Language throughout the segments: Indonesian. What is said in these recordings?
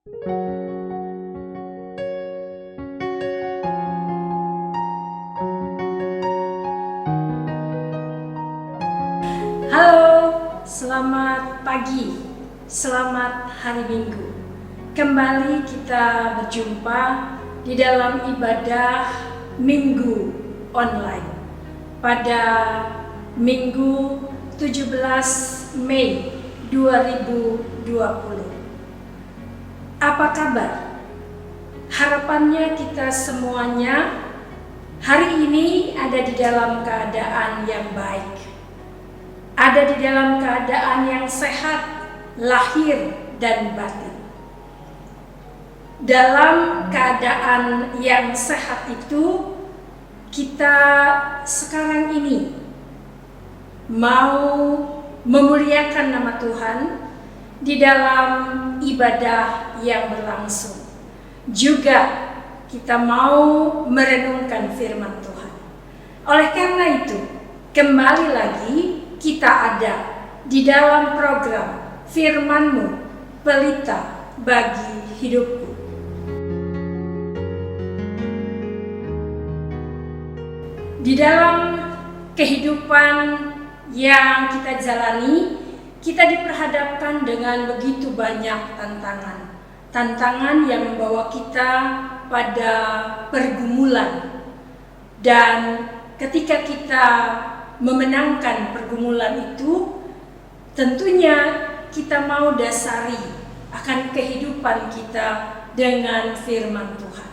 Halo, selamat pagi, selamat hari Minggu. Kembali kita berjumpa di dalam ibadah Minggu online pada Minggu 17 Mei 2020. Apa kabar? Harapannya kita semuanya hari ini ada di dalam keadaan yang baik. Ada di dalam keadaan yang sehat, lahir dan batin. Dalam keadaan yang sehat itu, kita sekarang ini mau memuliakan nama Tuhan di dalam ibadah yang berlangsung. Juga kita mau merenungkan firman Tuhan. Oleh karena itu, kembali lagi kita ada di dalam program Firman-Mu, Pelita bagi Hidupku. Di dalam kehidupan yang kita jalani, kita diperhadapkan dengan begitu banyak tantangan. Tantangan yang membawa kita pada pergumulan. Dan ketika kita memenangkan pergumulan itu, tentunya kita mau dasari akan kehidupan kita dengan firman Tuhan.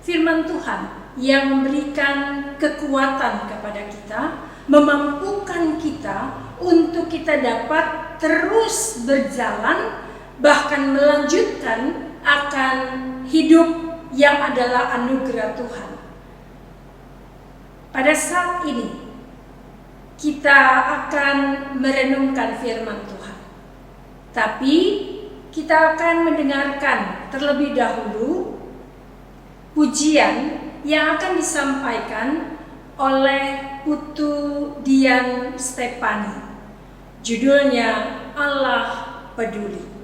Firman Tuhan yang memberikan kekuatan kepada kita, memampukan kita untuk kita dapat terus berjalan, bahkan melanjutkan akan hidup yang adalah anugerah Tuhan. Pada saat ini, kita akan merenungkan firman Tuhan. Tapi kita akan mendengarkan terlebih dahulu pujian yang akan disampaikan oleh Putu Dian Stefani. Judulnya Allah Peduli.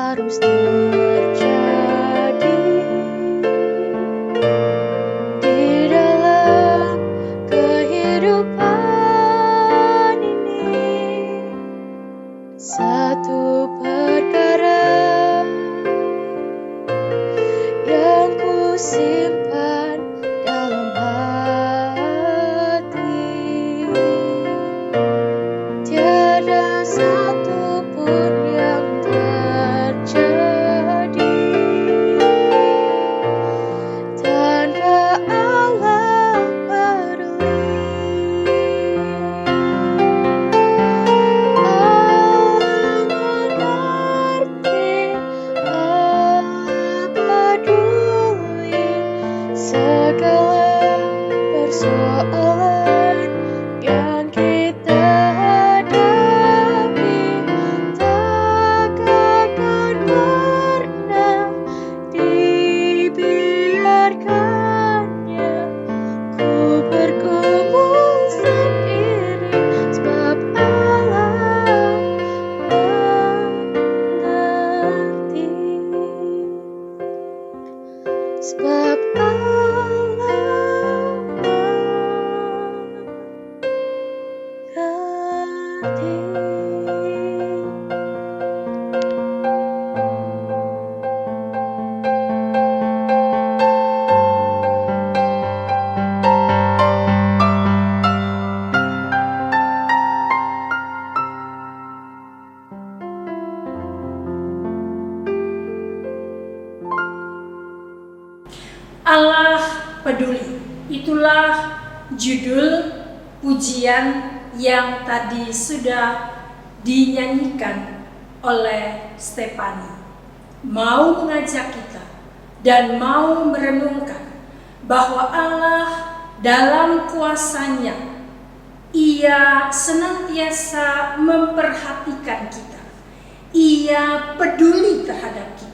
harus terjadi di dalam kehidupan ini. Satu perkara yang ku simpan dalam hati, tiada satu pun yang terjadi tanpa Allah peduli. Allah mengerti, Allah peduli segala persoalan yang kita hadapi. Tak akan pernah dibiarkannya ku bergumul sendiri, sebab Allah mengerti, sebab Allah mengerti. Allah peduli. Itulah judul pujian yang tadi sudah dinyanyikan oleh Stefani. Mau mengajak kita dan mau merenungkan bahwa Allah dalam kuasa-Nya, Ia senantiasa memperhatikan kita. Ia peduli terhadap kita.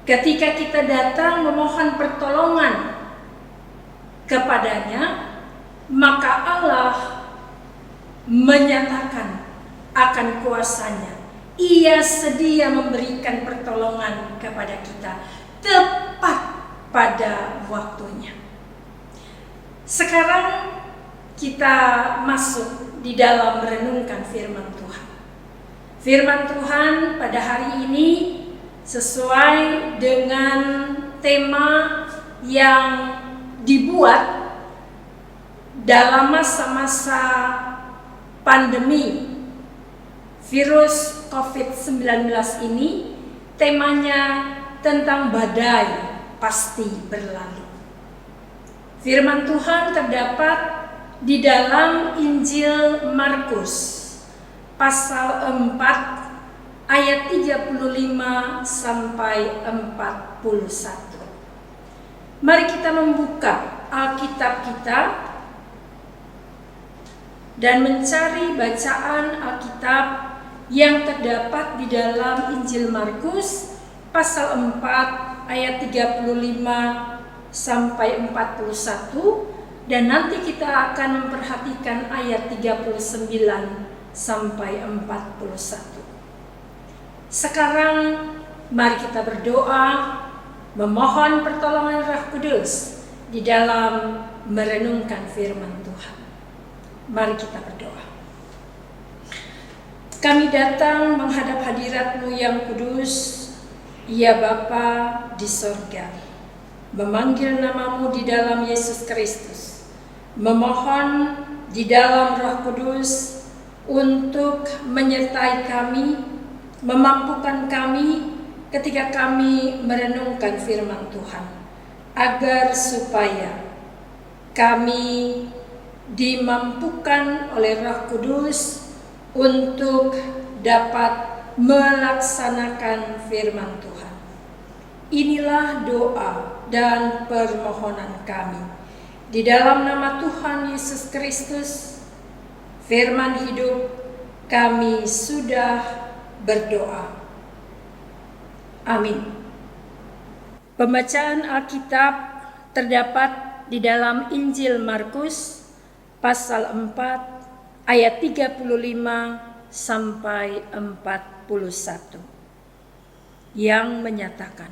Ketika kita datang memohon pertolongan kepadanya, maka Allah menyatakan akan kuasa-Nya. Ia sedia memberikan pertolongan kepada kita tepat pada waktunya. Sekarang kita masuk di dalam merenungkan firman Tuhan. Firman Tuhan pada hari ini sesuai dengan tema yang dibuat dalam masa-masa pandemi virus COVID-19 ini. Temanya tentang badai pasti berlalu. Firman Tuhan terdapat di dalam Injil Markus pasal 4 ayat 35 sampai 41. Mari kita membuka Alkitab kita dan mencari bacaan Alkitab yang terdapat di dalam Injil Markus pasal 4 ayat 35 sampai 41, dan nanti kita akan memperhatikan ayat 39 sampai 41. Sekarang mari kita berdoa memohon pertolongan Roh Kudus di dalam merenungkan firman Tuhan. Mari kita berdoa. Kami datang menghadap hadirat-Mu yang kudus, ya Bapa di sorga, memanggil nama-Mu di dalam Yesus Kristus, memohon di dalam Roh Kudus untuk menyertai kami, memampukan kami ketika kami merenungkan firman Tuhan, agar supaya kami dimampukan oleh Roh Kudus untuk dapat melaksanakan firman Tuhan. Inilah doa dan permohonan kami di dalam nama Tuhan Yesus Kristus, firman hidup, kami sudah berdoa. Amin. Pembacaan Alkitab terdapat di dalam Injil Markus pasal 4 ayat 35 sampai 41. yang menyatakan,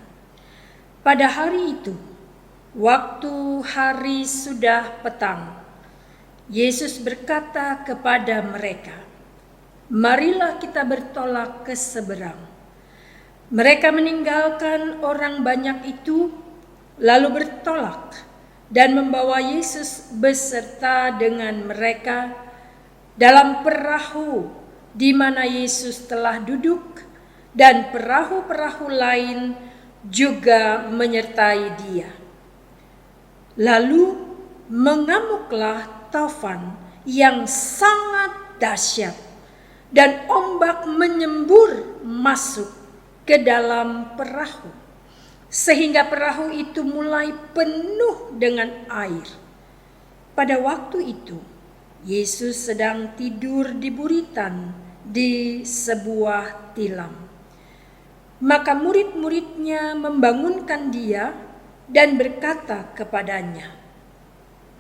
pada hari itu, waktu hari sudah petang, Yesus berkata kepada mereka, marilah kita bertolak ke seberang. Mereka meninggalkan orang banyak itu, lalu bertolak dan membawa Yesus beserta dengan mereka dalam perahu di mana Yesus telah duduk, dan perahu-perahu lain juga menyertai dia. Lalu mengamuklah taufan yang sangat dahsyat, dan ombak menyembur masuk ke dalam perahu, sehingga perahu itu mulai penuh dengan air. Pada waktu itu, Yesus sedang tidur di buritan di sebuah tilam. Maka murid-muridnya membangunkan dia dan berkata kepadanya,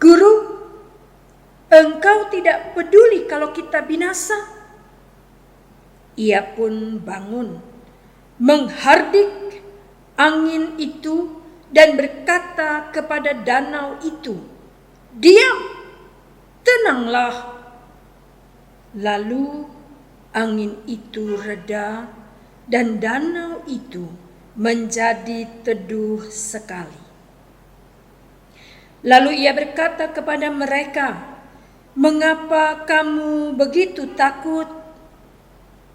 Guru, engkau tidak peduli kalau kita binasa? Ia pun bangun, menghardik angin itu dan berkata kepada danau itu, diam, tenanglah. Lalu angin itu reda dan danau itu menjadi teduh sekali. Lalu ia berkata kepada mereka, mengapa kamu begitu takut?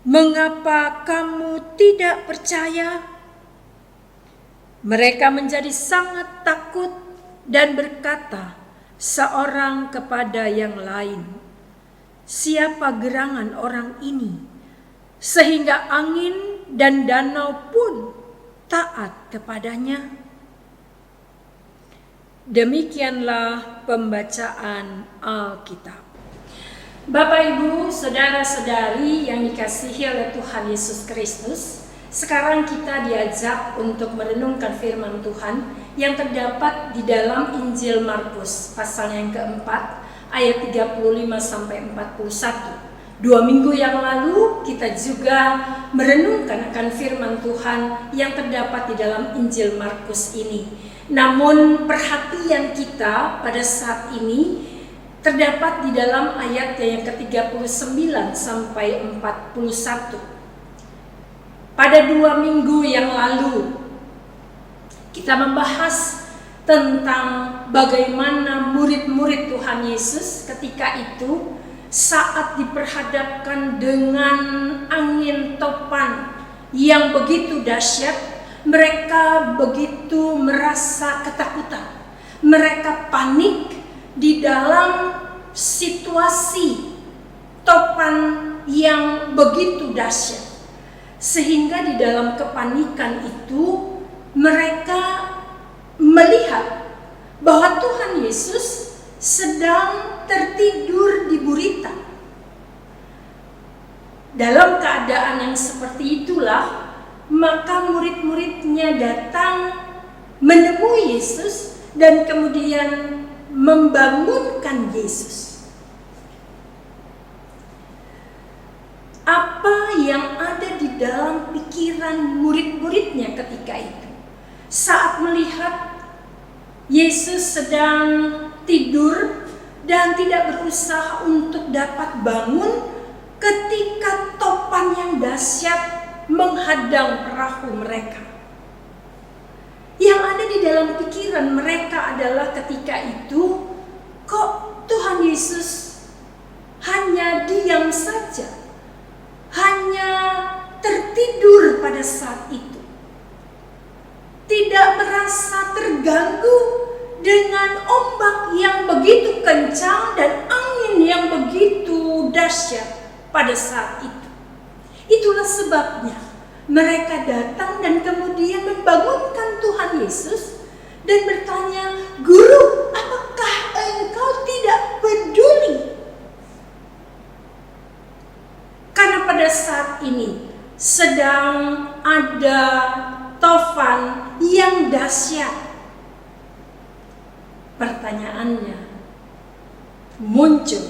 Mengapa kamu tidak percaya? Mereka menjadi sangat takut dan berkata seorang kepada yang lain, siapa gerangan orang ini, sehingga angin dan danau pun taat kepadanya? Demikianlah pembacaan Alkitab. Bapak, Ibu, saudara-saudari yang dikasihi oleh Tuhan Yesus Kristus, sekarang kita diajak untuk merenungkan firman Tuhan yang terdapat di dalam Injil Markus pasal yang keempat ayat 35-41. 2 minggu yang lalu kita juga merenungkan akan firman Tuhan yang terdapat di dalam Injil Markus ini. Namun perhatian kita pada saat ini terdapat di dalam ayat yang ke-39 sampai 41. Pada 2 minggu yang lalu kita membahas tentang bagaimana murid-murid Tuhan Yesus ketika itu saat diperhadapkan dengan angin topan yang begitu dahsyat, mereka begitu merasa ketakutan. Mereka panik di dalam situasi topan yang begitu dahsyat. Sehingga di dalam kepanikan itu mereka melihat bahwa Tuhan Yesus sedang tertidur di buritan. Dalam keadaan yang seperti itulah, maka murid-muridnya datang menemui Yesus dan kemudian membangunkan Yesus. Apa yang ada di dalam pikiran murid-muridnya ketika itu? Saat melihat Yesus sedang tidur dan tidak berusaha untuk dapat bangun ketika topan yang dahsyat menghadang perahu mereka. Yang ada di dalam pikiran mereka adalah ketika itu, kok Tuhan Yesus hanya diam saja, hanya tertidur pada saat itu, tidak merasa terganggu dengan ombak yang begitu kencang dan angin yang begitu dahsyat pada saat itu. Itulah sebabnya mereka datang dan kemudian membangunkan Tuhan Yesus dan bertanya, Guru, apakah engkau tidak peduli? Karena pada saat ini sedang ada topan yang dahsyat. Pertanyaannya muncul,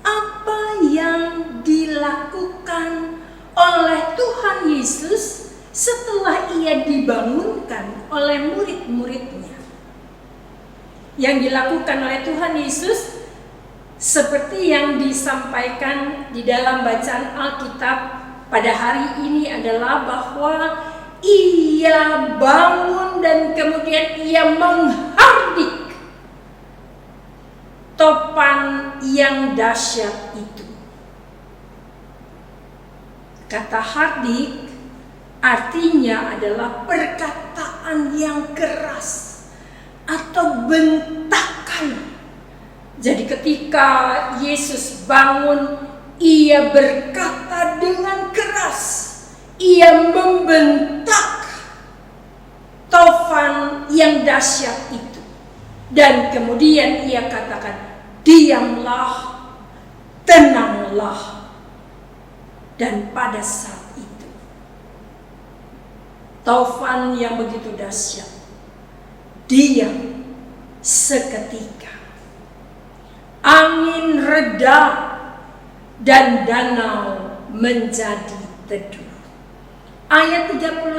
apa yang dilakukan oleh Tuhan Yesus setelah disitulah ia dibangunkan oleh murid-muridnya. Yang dilakukan oleh Tuhan Yesus seperti yang disampaikan di dalam bacaan Alkitab pada hari ini adalah bahwa ia bangun dan kemudian ia menghardik topan yang dahsyat itu. Kata hardik artinya adalah perkataan yang keras atau bentakan. Jadi ketika Yesus bangun, ia berkata dengan keras, ia membentak tofan yang dahsyat itu. Dan kemudian ia katakan, diamlah, tenanglah. Dan pada saat itu, tofan yang begitu dahsyat diam seketika. Angin reda dan danau menjadi teduh. Ayat 39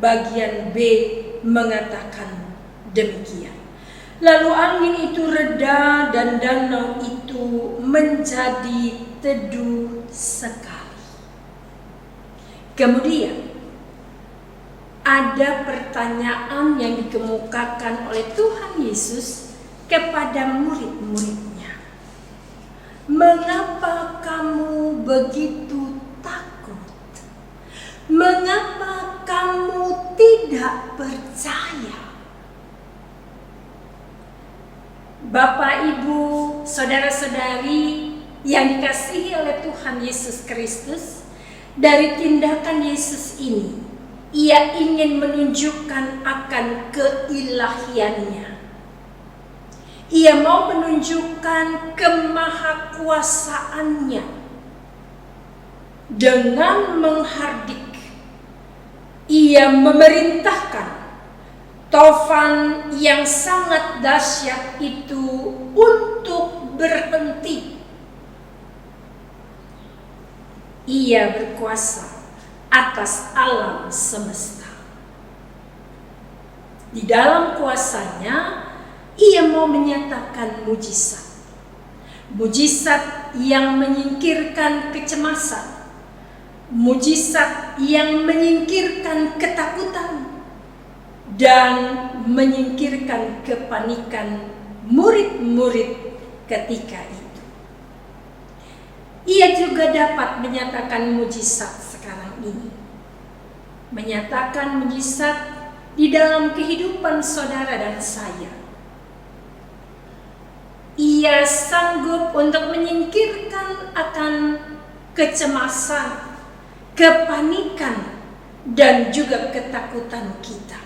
bagian B mengatakan demikian. Lalu angin itu reda dan danau itu menjadi teduh sekali. Kemudian ada pertanyaan yang dikemukakan oleh Tuhan Yesus kepada murid-muridnya. Mengapa kamu begitu takut? Mengapa kamu tidak percaya? Bapak, Ibu, saudara-saudari yang dikasihi oleh Tuhan Yesus Kristus, dari tindakan Yesus ini, ia ingin menunjukkan akan keilahiannya. Ia mau menunjukkan kemahakuasaannya dengan menghardik. Ia memerintahkan tofan yang sangat dahsyat itu untuk berhenti. Ia berkuasa atas alam semesta. Di dalam kuasanya, ia mau menyatakan mujizat. Mujizat yang menyingkirkan kecemasan. Mujizat yang menyingkirkan ketakutan. Dan menyingkirkan kepanikan murid-murid ketika itu. Ia juga dapat menyatakan mujizat sekarang ini. Menyatakan mujizat di dalam kehidupan saudara dan saya. Ia sanggup untuk menyingkirkan akan kecemasan, kepanikan, dan juga ketakutan kita.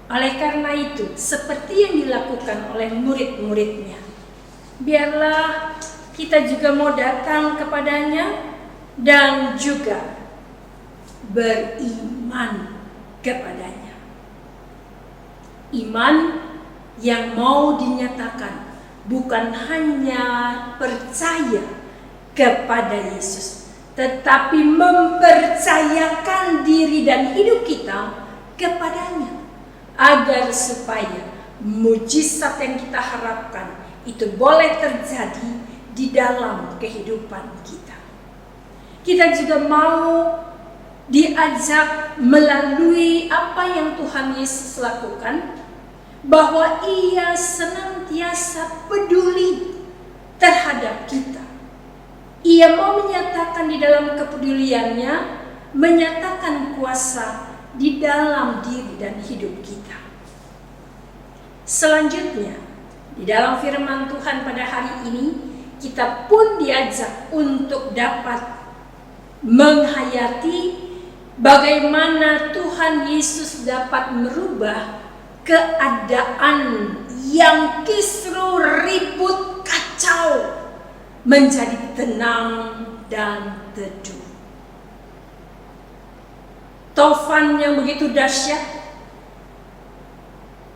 Oleh karena itu, seperti yang dilakukan oleh murid-muridnya, biarlah kita juga mau datang kepadanya dan juga beriman kepadanya. Iman yang mau dinyatakan bukan hanya percaya kepada Yesus, tetapi mempercayakan diri dan hidup kita kepadanya, agar supaya mujizat yang kita harapkan itu boleh terjadi di dalam kehidupan kita. Kita juga mau diajak melalui apa yang Tuhan Yesus lakukan, bahwa ia senantiasa peduli terhadap kita. Ia mau menyatakan di dalam kepeduliannya, menyatakan kuasa di dalam diri dan hidup kita. Selanjutnya, di dalam firman Tuhan pada hari ini, kita pun diajak untuk dapat menghayati bagaimana Tuhan Yesus dapat merubah keadaan yang kisruh, ribut, kacau menjadi tenang dan teduh. Tofan yang begitu dahsyat,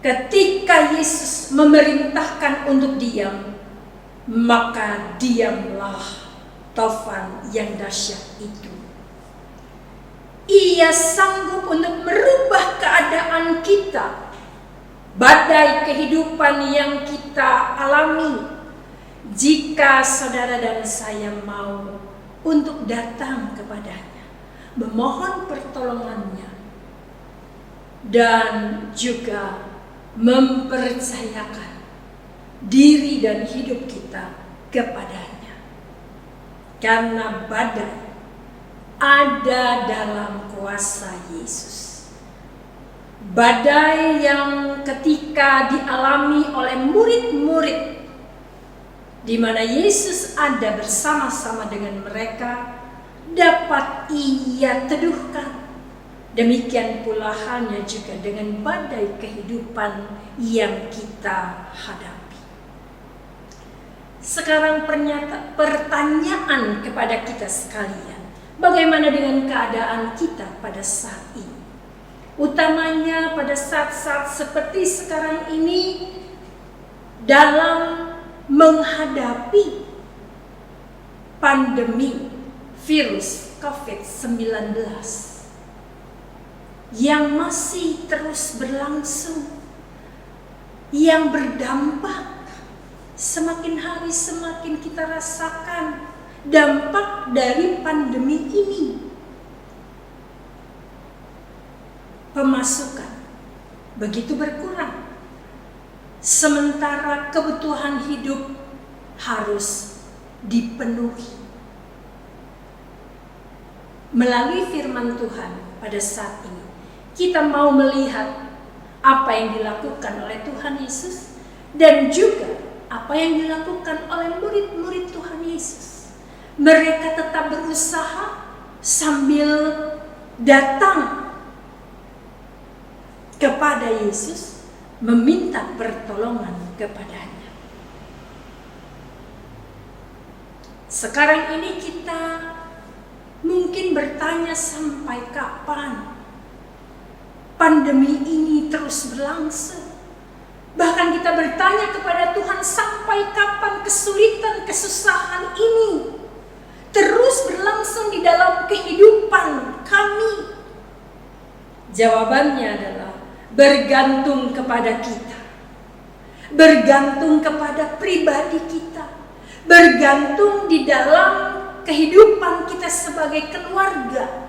ketika Yesus memerintahkan untuk diam, maka diamlah tofan yang dahsyat itu. Ia sanggup untuk merubah keadaan kita, badai kehidupan yang kita alami, jika saudara dan saya mau untuk datang kepadanya, memohon pertolongannya, dan juga mempercayakan diri dan hidup kita kepadanya. Karena badai ada dalam kuasa Yesus. Badai yang ketika dialami oleh murid-murid, di mana Yesus ada bersama-sama dengan mereka, dapat ia teduhkan. Demikian pula halnya juga dengan badai kehidupan yang kita hadapi. Sekarang pertanyaan kepada kita sekalian, bagaimana dengan keadaan kita pada saat ini? Utamanya pada saat-saat seperti sekarang ini, dalam menghadapi pandemi virus COVID-19 yang masih terus berlangsung, yang berdampak semakin hari semakin kita rasakan dampak dari pandemi ini. Pemasukan begitu berkurang, sementara kebutuhan hidup harus dipenuhi. Melalui firman Tuhan pada saat ini, kita mau melihat apa yang dilakukan oleh Tuhan Yesus dan juga apa yang dilakukan oleh murid-murid Tuhan Yesus. Mereka tetap berusaha sambil datang kepada Yesus, meminta pertolongan kepadanya. Sekarang ini kita mungkin bertanya, sampai kapan pandemi ini terus berlangsung? Bahkan kita bertanya kepada Tuhan, sampai kapan kesulitan, kesusahan ini terus berlangsung di dalam kehidupan kami? Jawabannya adalah bergantung kepada kita, bergantung kepada pribadi kita, bergantung di dalam kehidupan kita sebagai keluarga,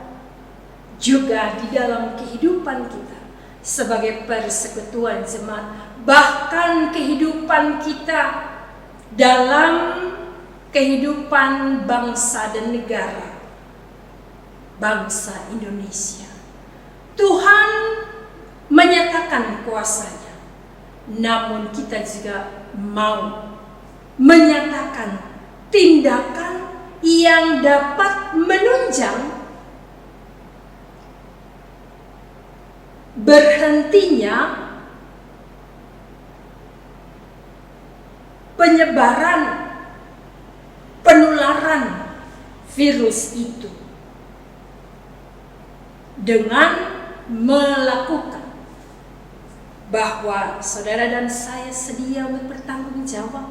juga di dalam kehidupan kita sebagai persekutuan jemaat, bahkan kehidupan kita dalam kehidupan bangsa dan negara, bangsa Indonesia. Tuhan menyatakan kuasanya, namun kita juga mau menyatakan tindakan yang dapat menunjang berhentinya penyebaran, penularan virus itu dengan melakukan bahwa saudara dan saya sedia untuk bertanggung jawab,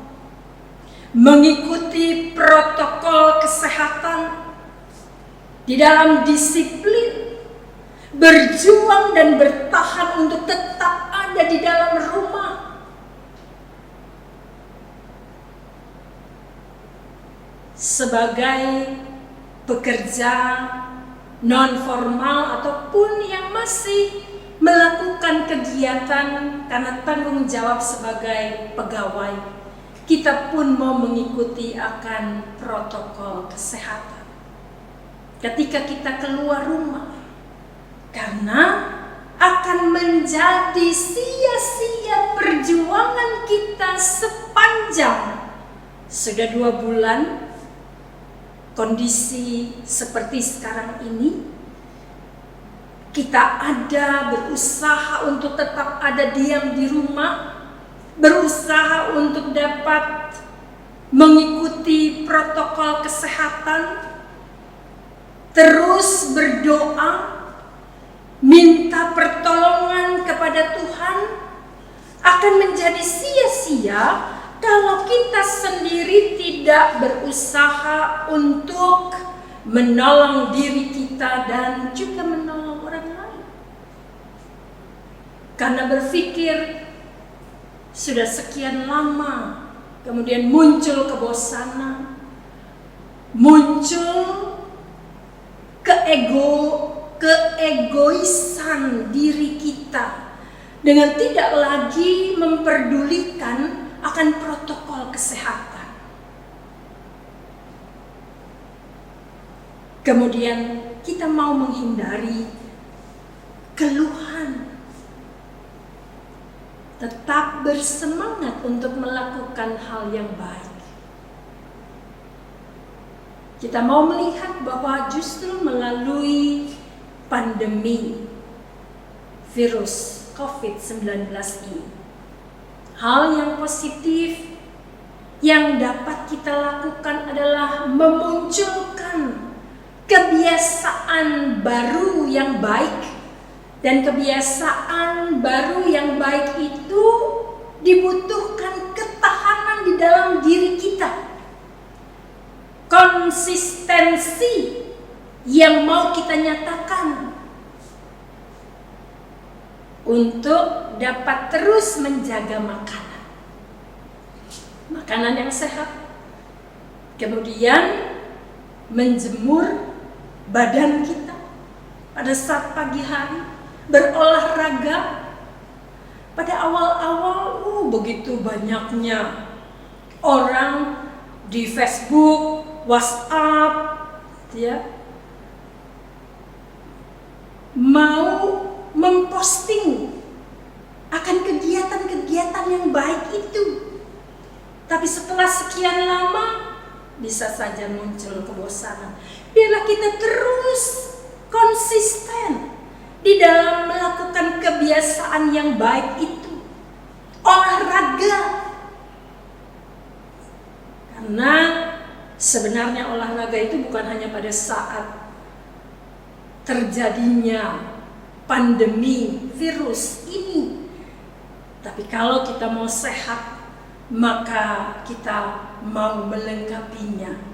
mengikuti protokol kesehatan di dalam disiplin, berjuang dan bertahan untuk tetap ada di dalam rumah. Sebagai pekerja non-formal ataupun yang masih melakukan kegiatan karena tanggung jawab sebagai pegawai, kita pun mau mengikuti akan protokol kesehatan ketika kita keluar rumah, karena akan menjadi sia-sia perjuangan kita sepanjang sudah 2 bulan kondisi seperti sekarang ini. Kita ada berusaha untuk tetap ada diam di rumah, berusaha untuk dapat mengikuti protokol kesehatan, terus berdoa, minta pertolongan kepada Tuhan. Akan menjadi sia-sia kalau kita sendiri tidak berusaha untuk menolong diri kita dan juga menolong karena berpikir sudah sekian lama, kemudian muncul kebosanan, muncul keegoisan diri kita dengan tidak lagi memperdulikan akan protokol kesehatan. Kemudian kita mau menghindari keluhan, tetap bersemangat untuk melakukan hal yang baik. Kita mau melihat bahwa justru melalui pandemi virus COVID-19 ini, hal yang positif yang dapat kita lakukan adalah memunculkan kebiasaan baru yang baik. Dan kebiasaan baru yang baik itu dibutuhkan ketahanan di dalam diri kita. Konsistensi yang mau kita nyatakan untuk dapat terus menjaga makanan. Makanan yang sehat. Kemudian menjemur badan kita pada saat pagi hari, berolahraga. Pada awal-awal begitu banyaknya orang di Facebook, WhatsApp, ya, mau memposting akan kegiatan-kegiatan yang baik itu. Tapi setelah sekian lama bisa saja muncul kebosanan. Biarlah kita terus konsisten di dalam melakukan kebiasaan yang baik itu. Olahraga. Karena sebenarnya olahraga itu bukan hanya pada saat terjadinya pandemi virus ini. Tapi kalau kita mau sehat, maka kita mau melengkapinya.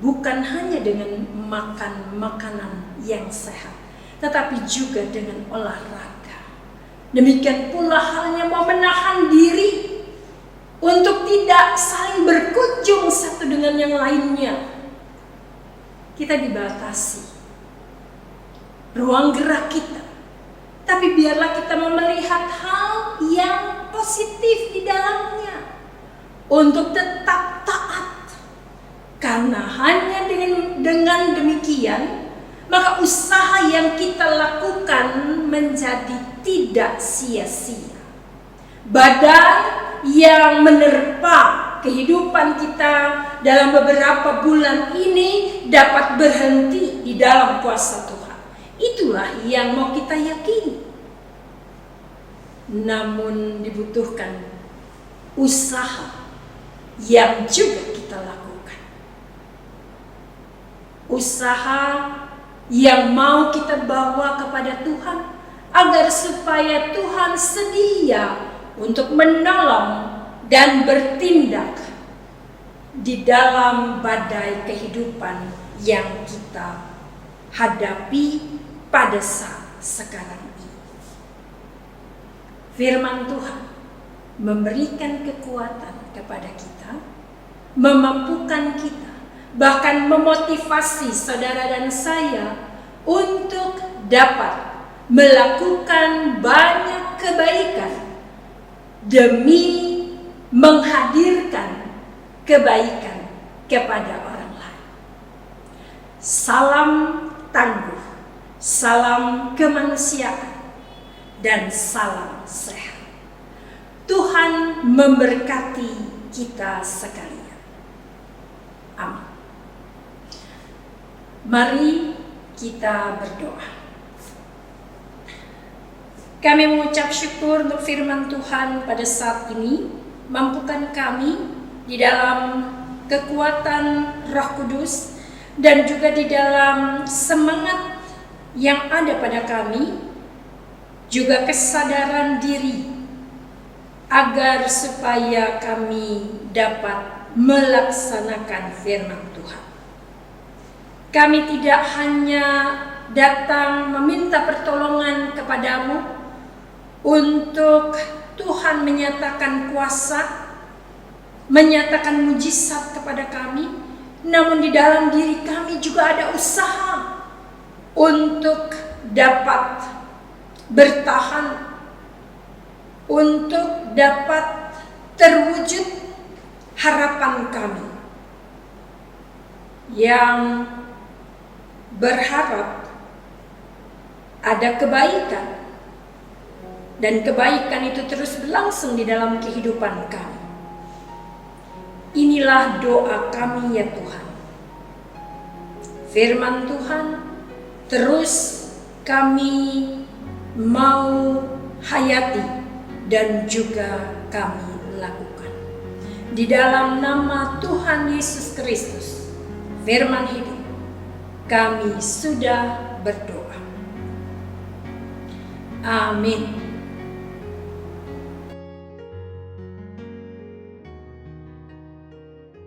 Bukan hanya dengan makan makanan yang sehat, tetapi juga dengan olahraga. Demikian pula halnya mau menahan diri untuk tidak saling berkunjung satu dengan yang lainnya. Kita dibatasi ruang gerak kita, tapi biarlah kita mau melihat hal yang positif di dalamnya untuk tetap taat. Karena hanya dengan demikian, maka usaha yang kita lakukan menjadi tidak sia-sia. Badai yang menerpa kehidupan kita dalam beberapa bulan ini dapat berhenti di dalam kuasa Tuhan. Itulah yang mau kita yakini. Namun dibutuhkan usaha yang juga kita lakukan. Usaha yang mau kita bawa kepada Tuhan, agar supaya Tuhan sedia untuk menolong dan bertindak di dalam badai kehidupan yang kita hadapi pada saat sekarang ini. Firman Tuhan memberikan kekuatan kepada kita, memampukan kita, bahkan memotivasi saudara dan saya untuk dapat melakukan banyak kebaikan demi menghadirkan kebaikan kepada orang lain. Salam tangguh, salam kemanusiaan, dan salam sehat. Tuhan memberkati kita sekalian. Amin. Mari kita berdoa. Kami mengucap syukur untuk firman Tuhan pada saat ini. Mampukan kami di dalam kekuatan Roh Kudus dan juga di dalam semangat yang ada pada kami, juga kesadaran diri, agar supaya kami dapat melaksanakan firman Tuhan. Kami tidak hanya datang meminta pertolongan kepadamu, untuk Tuhan menyatakan kuasa, menyatakan mujizat kepada kami, namun di dalam diri kami juga ada usaha untuk dapat bertahan, untuk dapat terwujud harapan kami yang berharap ada kebaikan, dan kebaikan itu terus berlangsung di dalam kehidupan kami. Inilah doa kami ya Tuhan. Firman Tuhan terus kami mau hayati dan juga kami lakukan. Di dalam nama Tuhan Yesus Kristus, firman hidup, kami sudah berdoa. Amin.